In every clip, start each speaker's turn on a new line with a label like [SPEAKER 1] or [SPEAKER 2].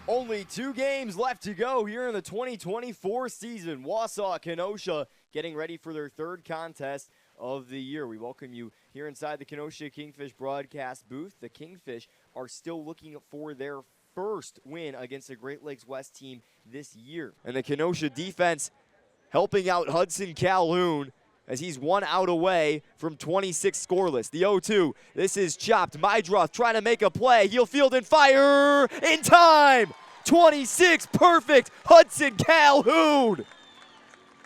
[SPEAKER 1] Only 2 games left to go here in the 2024 season. Wausau Kenosha getting ready for their 3rd contest of the year. We welcome you here inside the Kenosha Kingfish broadcast booth. The Kingfish are still looking for their first win against the Great Lakes West team this year. And the Kenosha defense helping out Hudson Calhoun as he's 1 out away from 26 scoreless. The 0-2, this is chopped. Mydroth trying to make a play. He'll field and fire in time. 26, perfect, Hudson Calhoun.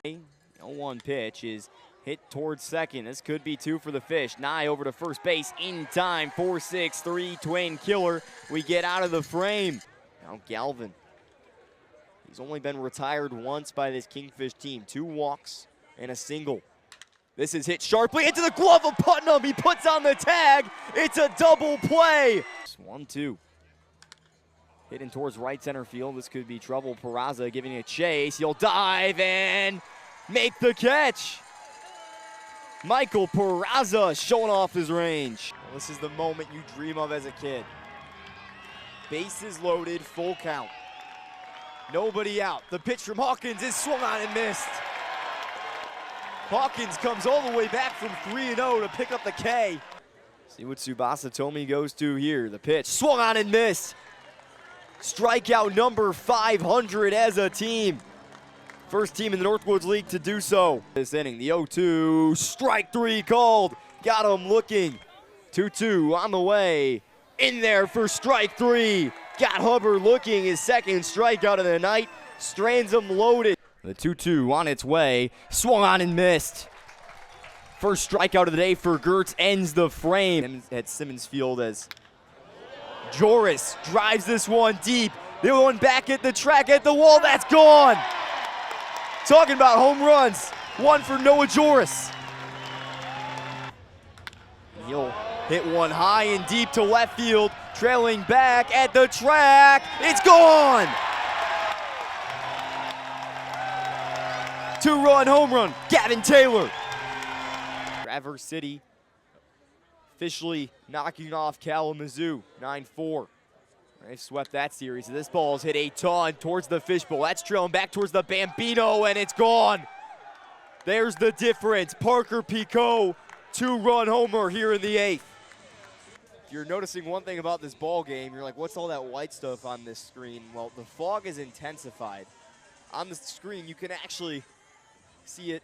[SPEAKER 1] The 0-1 pitch is hit towards second. This could be 2 for the Fish. Nye over to first base in time. 4-6-3 twin killer. We get out of the frame. Now Galvin. He's only been retired once by this Kingfish team. 2 walks and a single. This is hit sharply into the glove of Putnam. He puts on the tag. It's a double play. 1-2. Hitting towards right center field. This could be trouble. Peraza giving it a chase. He'll dive and make the catch. Michael Peraza showing off his range. Well, this is the moment you dream of as a kid. Bases loaded, full count. Nobody out. The pitch from Hawkins is swung on and missed. Hawkins comes all the way back from 3-0 to pick up the K. See what Tsubasa Tomi goes to here. The pitch swung on and missed. Strikeout number 500 as a team. First team in the Northwoods League to do so. This inning, the 0-2, strike 3 called. Got him looking. 2-2 on the way. In there for strike 3. Got Hubbard looking, his 2nd strikeout of the night. Strands him loaded. The 2-2 on its way, swung on and missed. First strikeout of the day for Gertz ends the frame. At Simmons Field as Joris drives this one deep. The other one back at the track, at the wall, that's gone. Talking about home runs, 1 for Noah Joris. He'll hit one high and deep to left field, trailing back at the track, it's gone. 2-run home run, Gavin Taylor. Traverse City officially knocking off Kalamazoo, 9-4. They've swept that series. This ball's hit a ton towards the fishbowl. That's trailing back towards the Bambino, and it's gone. There's the difference. Parker Pico, 2-run homer here in the 8th. If you're noticing one thing about this ball game, you're like, what's all that white stuff on this screen? Well, the fog is intensified. On the screen, you can actually see it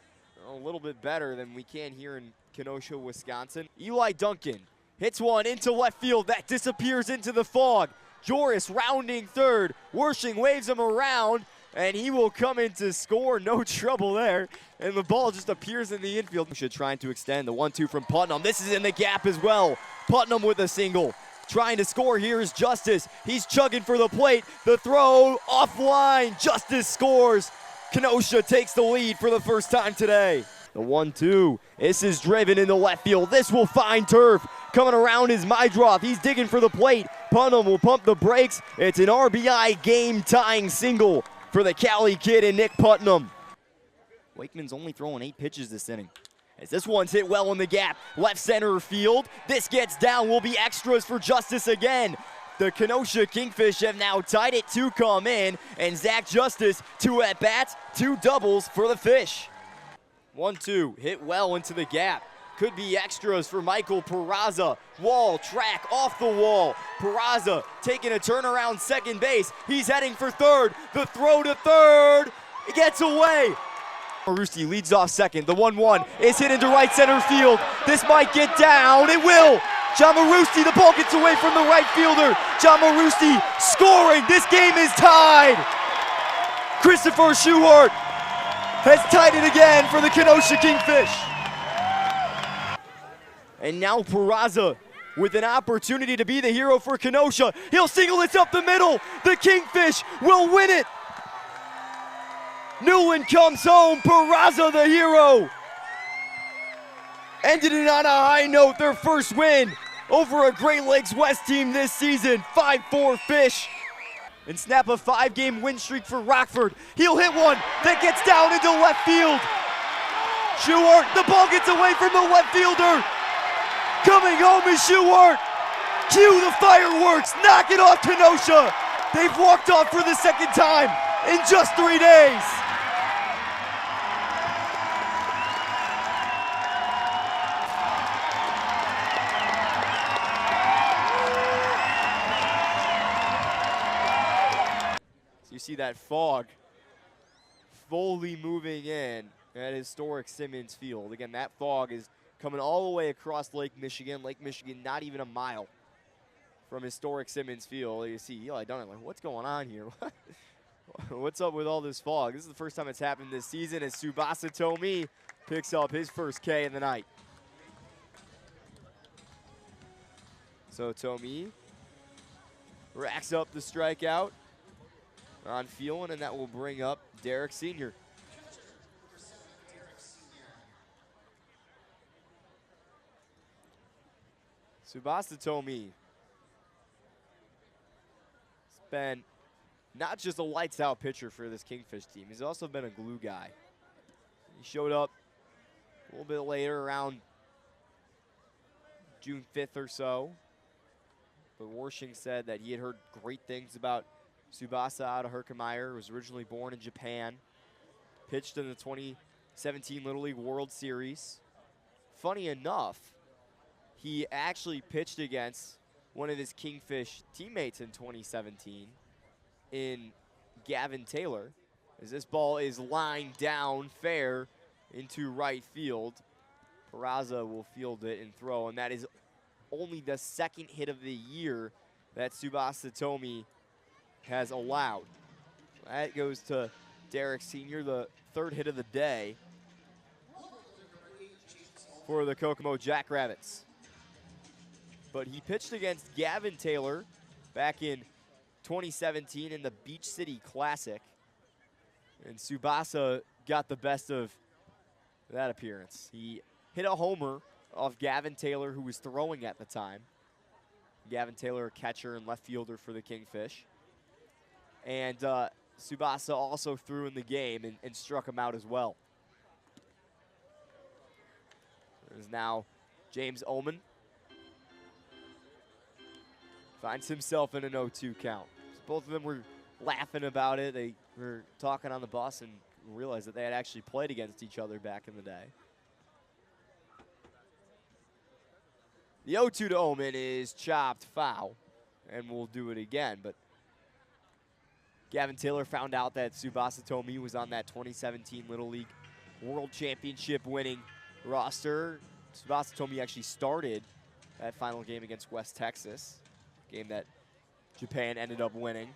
[SPEAKER 1] a little bit better than we can here in Kenosha, Wisconsin. Eli Duncan hits one into left field. That disappears into the fog. Joris rounding third. Wershing waves him around, and he will come in to score. No trouble there. And the ball just appears in the infield. Trying to extend the 1-2 from Putnam. This is in the gap as well. Putnam with a single. Trying to score here is Justice. He's chugging for the plate. The throw offline. Justice scores. Kenosha takes the lead for the first time today. The 1-2. This is driven into left field. This will find turf. Coming around is Mydroth. He's digging for the plate. Putnam will pump the brakes. It's an RBI game-tying single for the Cali kid and Nick Putnam. Wakeman's only throwing 8 pitches this inning. As this one's hit well in the gap. Left center field. This gets down. Will be extras for Justice again. The Kenosha Kingfish have now tied it to come in, and Zach Justice, 2 at-bats, 2 doubles for the Fish. 1-2, hit well into the gap. Could be extras for Michael Peraza. Wall, track, off the wall. Peraza taking a turnaround second base. He's heading for third. The throw to third, it gets away. Marusti leads off second. The 1-1 is hit into right center field. This might get down, it will. John Marusti, the ball gets away from the right fielder. John Marusti scoring. This game is tied. Christopher Schuhart has tied it again for the Kenosha Kingfish. And now Peraza with an opportunity to be the hero for Kenosha. He'll single it up the middle. The Kingfish will win it. Newland comes home. Peraza the hero. Ended it on a high note, their first win over a Great Lakes West team this season. 5-4 Fish. And snap a 5-game win streak for Rockford. He'll hit one that gets down into left field. Schuhart, the ball gets away from the left fielder. Coming home is Schuhart. Cue the fireworks, knock it off Kenosha. They've walked off for the second time in just 3 days. So you see that fog fully moving in at historic Simmons Field. Again, that fog is coming all the way across Lake Michigan. Lake Michigan not even a mile from historic Simmons Field. You see Eli Dunn, like, what's going on here? What's up with all this fog? This is the first time it's happened this season as Tsubasa Tomi picks up his first K in the night. So Tomi racks up the strikeout on Phelan, and that will bring up Derek Sr. Tsubasa Tomi has been not just a lights-out pitcher for this Kingfish team. He's also been a glue guy. He showed up a little bit later, around June 5th or so. But Warshing said that he had heard great things about Tsubasa out of Herkimer. Was originally born in Japan. Pitched in the 2017 Little League World Series. Funny enough, he actually pitched against one of his Kingfish teammates in 2017 in Gavin Taylor, as this ball is lined down fair into right field. Peraza will field it and throw, and that is only the second hit of the year that Tsubasa Tomi has allowed. That goes to Derek Sr., the third hit of the day for the Kokomo Jackrabbits. But he pitched against Gavin Taylor back in 2017 in the Beach City Classic, and Tsubasa got the best of that appearance. He hit a homer off Gavin Taylor, who was throwing at the time. Gavin Taylor, a catcher and left fielder for the Kingfish. And Tsubasa also threw in the game and struck him out as well. There's now James Ullman. Finds himself in an 0-2 count. So both of them were laughing about it. They were talking on the bus and realized that they had actually played against each other back in the day. The 0-2 to Ullman is chopped foul, and we'll do it again. But Gavin Taylor found out that Tsubasa Tomi was on that 2017 Little League World Championship winning roster. Tsubasa Tomi actually started that final game against West Texas, game that Japan ended up winning.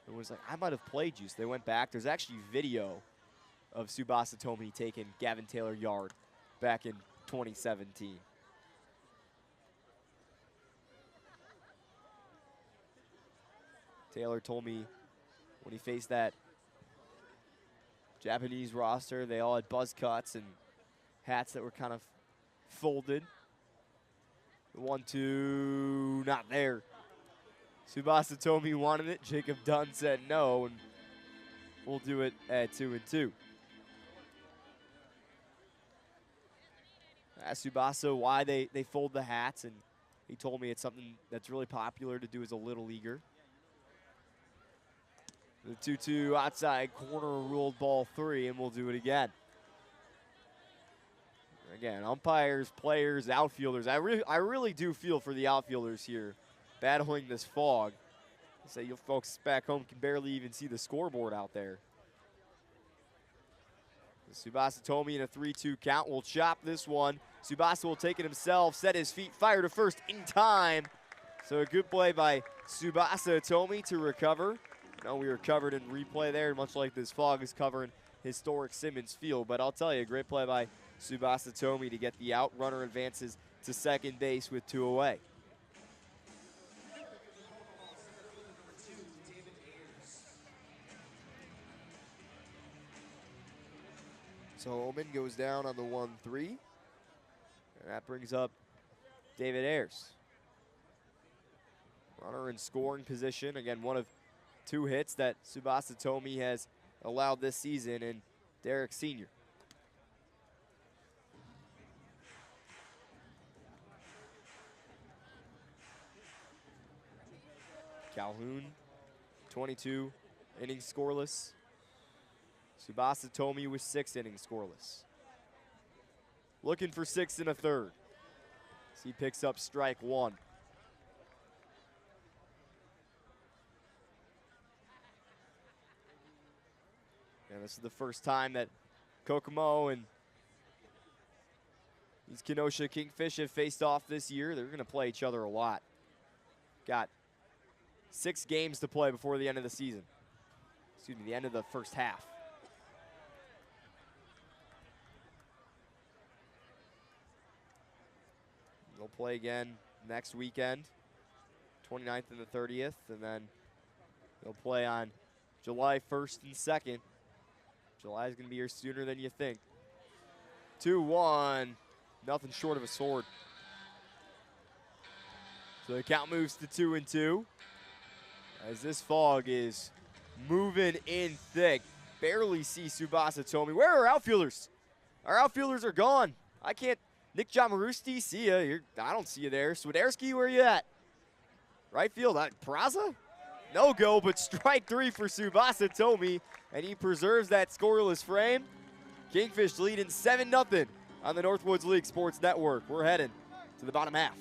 [SPEAKER 1] It was like, I might have played you. So they went back. There's actually video of Tsubasa Tomi taking Gavin Taylor yard back in 2017. Taylor told me when he faced that Japanese roster, they all had buzz cuts and hats that were kind of folded. 1-2, not there. Tsubasa Tomi wanted it. Jacob Dunn said no, and we'll do it at 2-2. Asked Tsubasa why they fold the hats, and he told me it's something that's really popular to do as a little leaguer. The 2-2 outside corner ruled ball 3, and we'll do it again. Again, umpires, players, outfielders. I really do feel for the outfielders here battling this fog. So you folks back home can barely even see the scoreboard out there. Tsubasa Tomi in a 3-2 count will chop this one. Tsubasa will take it himself, set his feet, fire to first in time. So a good play by Tsubasa Tomi to recover. No, we were covered in replay there, much like this fog is covering historic Simmons Field. But I'll tell you, a great play by Tsubasa Tomi to get the out. Runner advances to second base with 2 away. So Ullman goes down on the 1-3. And that brings up David Ayers. Runner in scoring position. Again, one of 2 hits that Tsubasa Tomi has allowed this season, and Derek Sr. Calhoun, 22 innings scoreless. Tsubasa Tomi with 6 innings scoreless. Looking for 6 and a third. As he picks up strike 1. And this is the first time that Kokomo and these Kenosha Kingfish have faced off this year. They're going to play each other a lot. Got 6 games to play before the end of the season. Excuse me, the end of the first half. They'll play again next weekend, 29th and the 30th, and then they'll play on July 1st and 2nd. July is going to be here sooner than you think. 2-1, nothing short of a sword. So the count moves to 2-2 as this fog is moving in thick. Barely see Tsubasa Tomi. Where are our outfielders? Our outfielders are gone. I can't. Nick Jamarusti, see ya. I don't see you there. Swiderski, where you at? Right field, Peraza? No go, but strike 3 for Tsubasa Tomi, and he preserves that scoreless frame. Kingfish leading 7-0 on the Northwoods League Sports Network. We're heading to the bottom half.